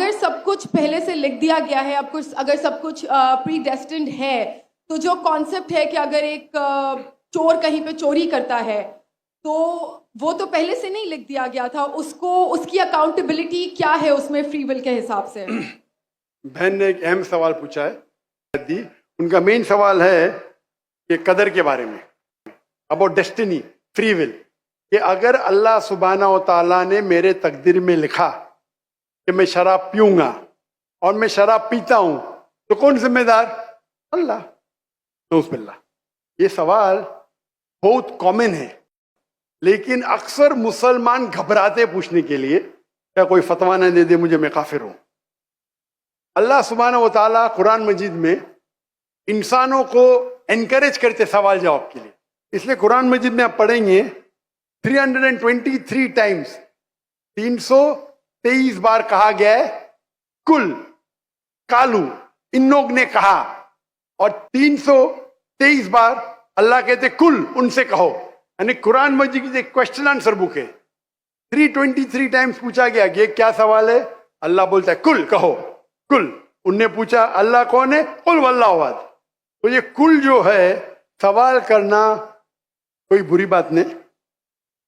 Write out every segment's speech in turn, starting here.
اگر سب کچھ پہلے سے لکھ دیا گیا ہے, اگر سب کچھ پری ڈیسٹنڈ ہے, تو جو کانسیپٹ ہے کہ اگر ایک چور کہیں پہ چوری کرتا ہے تو وہ تو پہلے سے نہیں لکھ دیا گیا تھا, اس کی اکاؤنٹیبلٹی کیا ہے اس میں فری ول کے حساب سے؟ بہن نے ایک اہم سوال پوچھا ہے. ان کا مین سوال ہے کہ قدر کے بارے میں, اباؤٹ ڈیسٹنی, فری ول, کہ اگر اللہ سبحانہ و تعالیٰ نے میرے تقدیر میں لکھا کہ میں شراب پیوں گا اور میں شراب پیتا ہوں تو کون ذمہ دار؟ اللہ. نعوذ باللہ. یہ سوال بہت کامن ہے, لیکن اکثر مسلمان گھبراتے پوچھنے کے لیے, کیا کوئی فتویٰ نہ دے دے مجھے, میں کافر ہوں. اللہ سبحانہ و تعالیٰ قرآن مجید میں انسانوں کو انکریج کرتے سوال جواب کے لیے. اس لیے قرآن مجید میں آپ پڑھیں گے 323 ٹائمز, 323 بار کہا گیا ہے کل, کالو, ان لوگ نے کہا, اور 323 بار اللہ کہتے کل, ان سے کہو. یعنی قرآن مجید کی ایک کوشچن آنسر بک ہے. 323 ٹائمز پوچھا گیا کہ یہ کیا سوال ہے, اللہ بولتا ہے کل, کہو کل. ان نے پوچھا اللہ کون ہے, قل واللہ احد. تو یہ کل جو ہے سوال کرنا کوئی بری بات نہیں,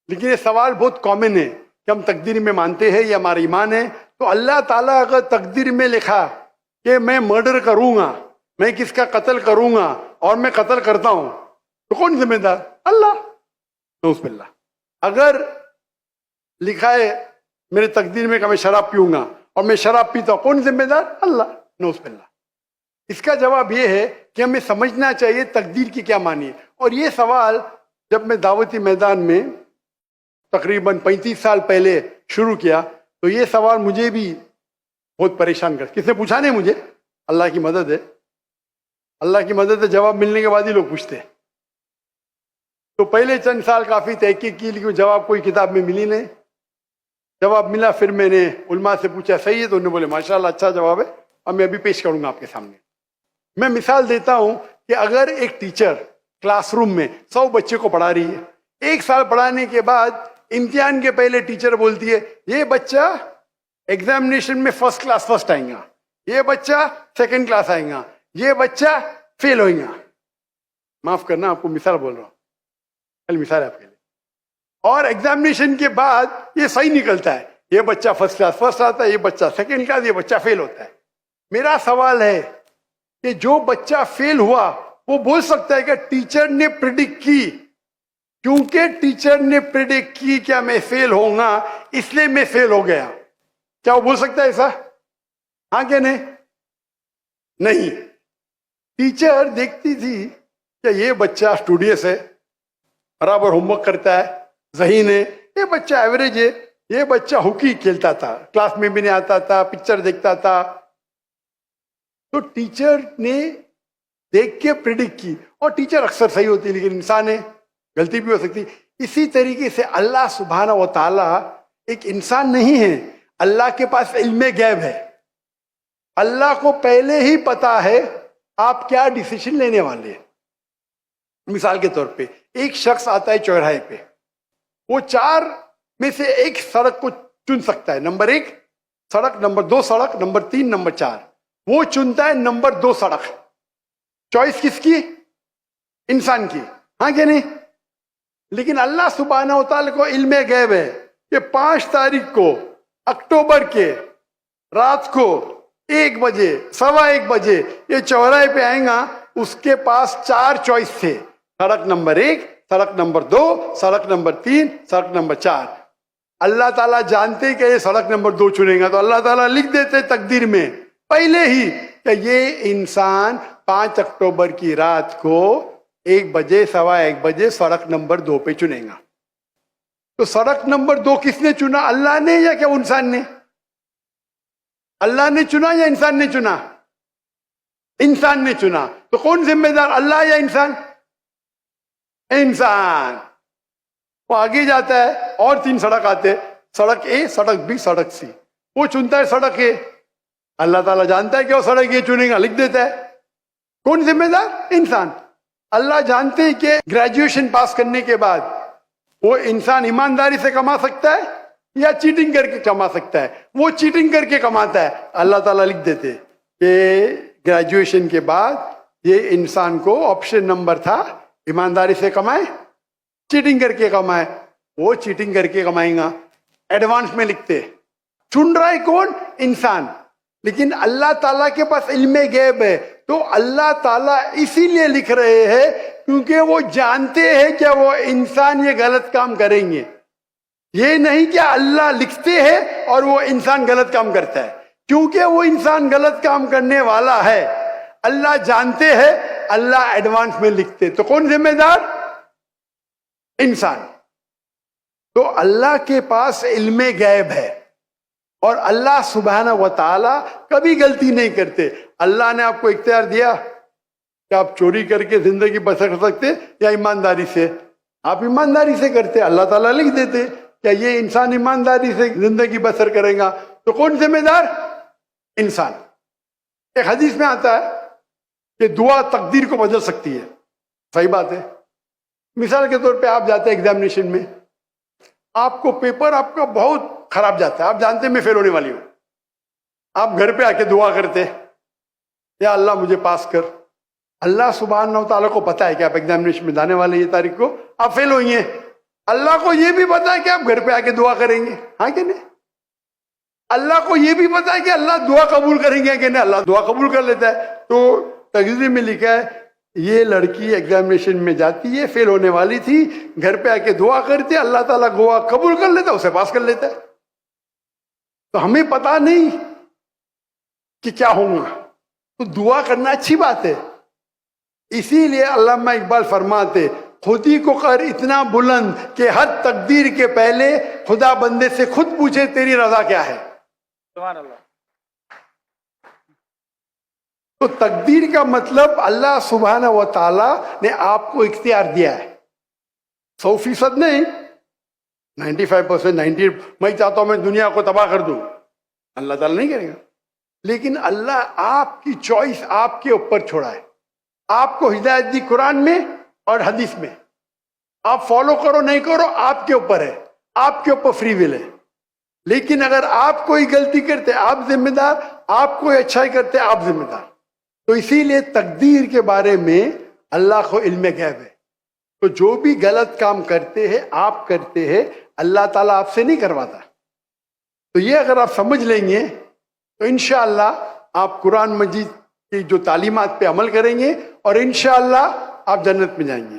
لیکن یہ سوال بہت کامن ہے کہ ہم تقدیر میں مانتے ہیں, یہ ہمارا ایمان ہے. تو اللہ تعالیٰ اگر تقدیر میں لکھا کہ میں مرڈر کروں گا, میں کس کا قتل کروں گا, اور میں قتل کرتا ہوں, تو کون ذمہ دار؟ اللہ. نعوذ باللہ. اگر لکھا ہے میرے تقدیر میں کہ میں شراب پیوں گا اور میں شراب پیتا ہوں, کون ذمہ دار؟ اللہ. نعوذ باللہ. اس کا جواب یہ ہے کہ ہمیں سمجھنا چاہیے تقدیر کی کیا معنی ہے. اور یہ سوال جب میں دعوتی میدان میں تقریباً 35 سال پہلے شروع کیا تو یہ سوال مجھے بھی بہت پریشان کر. کس نے پوچھا نہیں مجھے, اللہ کی مدد ہے, اللہ کی مدد ہے, جواب ملنے کے بعد ہی لوگ پوچھتے ہیں. تو پہلے چند سال کافی تحقیق کی, لیکن جواب کوئی کتاب میں ملی نہیں. جواب ملا, پھر میں نے علماء سے پوچھا صحیح ہے, تو انہوں نے بولے ماشاءاللہ اچھا جواب ہے, اور میں ابھی پیش کروں گا آپ کے سامنے. میں مثال دیتا ہوں کہ اگر ایک ٹیچر کلاس روم میں 100 بچے کو پڑھا رہی ہے, 1 سال پڑھانے کے بعد امتحان کے پہلے ٹیچر بولتی ہے یہ بچہ ایگزامینیشن میں فرسٹ کلاس فرسٹ آئیں گا, یہ بچہ سیکنڈ کلاس آئیں گا, یہ بچہ فیل ہوئیں گا. معاف کرنا, آپ کو مثال بول رہا ہوں, مثال ہے آپ کے لیے. اور ایگزامینیشن کے بعد یہ صحیح نکلتا ہے, یہ بچہ فرسٹ کلاس فرسٹ آتا ہے, یہ بچہ سیکنڈ کلاس, یہ بچہ فیل ہوتا ہے. میرا سوال ہے کہ جو بچہ فیل ہوا وہ بول سکتا ہے کہ ٹیچر نے پریڈکٹ کی, کیونکہ ٹیچر نے پریڈکٹ کی کیا میں فیل ہوں گا اس لیے میں فیل ہو گیا, کیا وہ بول سکتا ہے ایسا؟ ہاں کہ نہیں؟ نہیں. ٹیچر دیکھتی تھی کہ یہ بچہ اسٹوڈیس ہے, برابر ہوم ورک کرتا ہے, ذہین ہے, یہ بچہ ایوریج ہے, یہ بچہ ہاکی کھیلتا تھا, کلاس میں بھی نہیں آتا تھا, پکچر دیکھتا تھا. تو ٹیچر نے دیکھ کے پریڈکٹ کی, اور ٹیچر اکثر صحیح ہوتی لیکن انسان ہے, غلطی بھی ہو سکتی. اسی طریقے سے اللہ سبحانہ و تعالیٰ ایک انسان نہیں ہے, اللہ کے پاس علم غیب ہے. اللہ کو پہلے ہی پتا ہے آپ کیا ڈیسیشن لینے والے ہیں. مثال کے طور پہ ایک شخص آتا ہے چوراہے پہ, وہ 4 میں سے ایک سڑک کو چن سکتا ہے, نمبر 1 سڑک, نمبر 2 سڑک, نمبر 3, نمبر 4. وہ چنتا ہے نمبر 2 سڑک. چوائس کس کی؟ انسان کی, ہاں کہ نہیں؟ لیکن اللہ سبحانہ و تعالیٰ کو علم غیب ہے کہ 5 تاریخ کو اکتوبر کے رات کو 1 بجے 1:15 بجے یہ چوراہے پہ آئیں گا, اس کے پاس 4 چوائس تھے, سڑک نمبر 1, سڑک نمبر 2, سڑک نمبر 3, سڑک نمبر 4. اللہ تعالیٰ جانتے کہ یہ سڑک نمبر 2 چنے گا, تو اللہ تعالیٰ لکھ دیتے تقدیر میں پہلے ہی کہ یہ انسان 5 اکتوبر کی رات کو 1 بجے 1:15 بجے سڑک نمبر 2 پہ چنے گا. تو سڑک نمبر 2 کس نے چنا, اللہ نے یا کیا انسان نے؟ اللہ نے چنا یا انسان نے چنا؟ انسان نے چنا. تو کون ذمہ دار, اللہ یا انسان؟ انسان. وہ آگے جاتا ہے اور 3 سڑک آتے, سڑک اے, سڑک بی, سڑک سی. وہ چنتا ہے سڑک اے, اللہ تعالیٰ جانتا ہے کہ وہ سڑک یہ چنے گا, لکھ دیتا ہے. کون ذمہ دار؟ انسان. اللہ جانتے ہیں کہ گریجویشن پاس کرنے کے بعد وہ انسان ایمانداری سے کما سکتا ہے, یا چیٹنگ کر کے کما سکتا ہے. وہ چیٹنگ کر کے کماتا ہے. اللہ تعالیٰ لکھ دیتے کہ گریجویشن کے بعد یہ انسان کو آپشن نمبر تھا ایمانداری سے کمائے چیٹنگ کر کے کمائے. وہ چیٹنگ کر کے کمائیں گا. ایڈوانس میں لکھتے. چن رہا ہے کون؟ انسان. لیکن اللہ تعالیٰ کے پاس علم غیب ہے, تو اللہ تعالیٰ اسی لیے لکھ رہے ہیں کیونکہ وہ جانتے ہیں کہ وہ انسان یہ غلط کام کریں گے. یہ نہیں کہ اللہ لکھتے ہیں اور وہ انسان غلط کام کرتا ہے. کیونکہ وہ انسان غلط کام کرنے والا ہے, اللہ جانتے ہیں, اللہ ایڈوانس میں لکھتے. تو کون ذمہ دار؟ انسان. تو اللہ کے پاس علم غیب ہے اور اللہ سبحانہ و تعالی کبھی غلطی نہیں کرتے. اللہ نے آپ کو اختیار دیا کہ آپ چوری کر کے زندگی بسر کر سکتے یا ایمانداری سے. آپ ایمانداری سے کرتے, اللہ تعالیٰ لکھ دیتے کہ یہ انسان ایمانداری سے زندگی بسر کرے گا. تو کون ذمہ دار؟ انسان. ایک حدیث میں آتا ہے کہ دعا تقدیر کو بدل سکتی ہے. صحیح بات ہے. مثال کے طور پہ آپ جاتے ہیں ایگزامینیشن میں, آپ کو پیپر آپ کا بہت خراب جاتا ہے, آپ جانتے ہیں میں فیل ہونے والی ہوں. آپ گھر پہ آ کے دعا کرتے یا اللہ مجھے پاس کر. اللہ سبحانہ و تعالیٰ کو پتا ہے کہ آپ ایگزامینیشن میں جانے والے یہ تاریخ کو آپ فیل ہوئی ہیں. اللہ کو یہ بھی پتا ہے کہ آپ گھر پہ آ کے دعا کریں گے, ہاں کہ نہیں؟ اللہ کو یہ بھی پتا ہے کہ اللہ دعا قبول کریں گے کہ نہیں. اللہ دعا قبول کر لیتا ہے. تو تقریر میں لکھا ہے یہ لڑکی ایگزامینیشن میں جاتی ہے, فیل ہونے والی تھی, گھر پہ آ کے دعا کرتے, اللہ تعالیٰ دعا قبول کر لیتا, اسے پاس کر لیتا ہے. تو ہمیں پتا نہیں کہ کیا ہوگا, تو دعا کرنا اچھی بات ہے. اسی لیے علامہ اقبال فرماتے خودی کو کر اتنا بلند کہ ہر تقدیر کے پہلے خدا بندے سے خود پوچھے تیری رضا کیا ہے. سبحان اللہ. تو تقدیر کا مطلب اللہ سبحانہ و تعالیٰ نے آپ کو اختیار دیا ہے. 100% نہیں, 95%, 90. میں چاہتا ہوں میں دنیا کو تباہ کر دوں, اللہ تعالیٰ نہیں کرے گا. لیکن اللہ آپ کی چوائس آپ کے اوپر چھوڑا ہے. آپ کو ہدایت دی قرآن میں اور حدیث میں, آپ فالو کرو نہیں کرو آپ کے اوپر ہے, آپ کے اوپر فری ول ہے. لیکن اگر آپ کوئی غلطی کرتے آپ ذمہ دار, آپ کوئی اچھائی کرتے آپ ذمہ دار. تو اسی لیے تقدیر کے بارے میں اللہ کو علم غیب ہے. تو جو بھی غلط کام کرتے ہیں آپ کرتے ہیں, اللہ تعالیٰ آپ سے نہیں کرواتا. تو یہ اگر آپ سمجھ لیں گے تو انشاءاللہ آپ قرآن مجید کی جو تعلیمات پہ عمل کریں گے اور انشاءاللہ آپ جنت میں جائیں گے.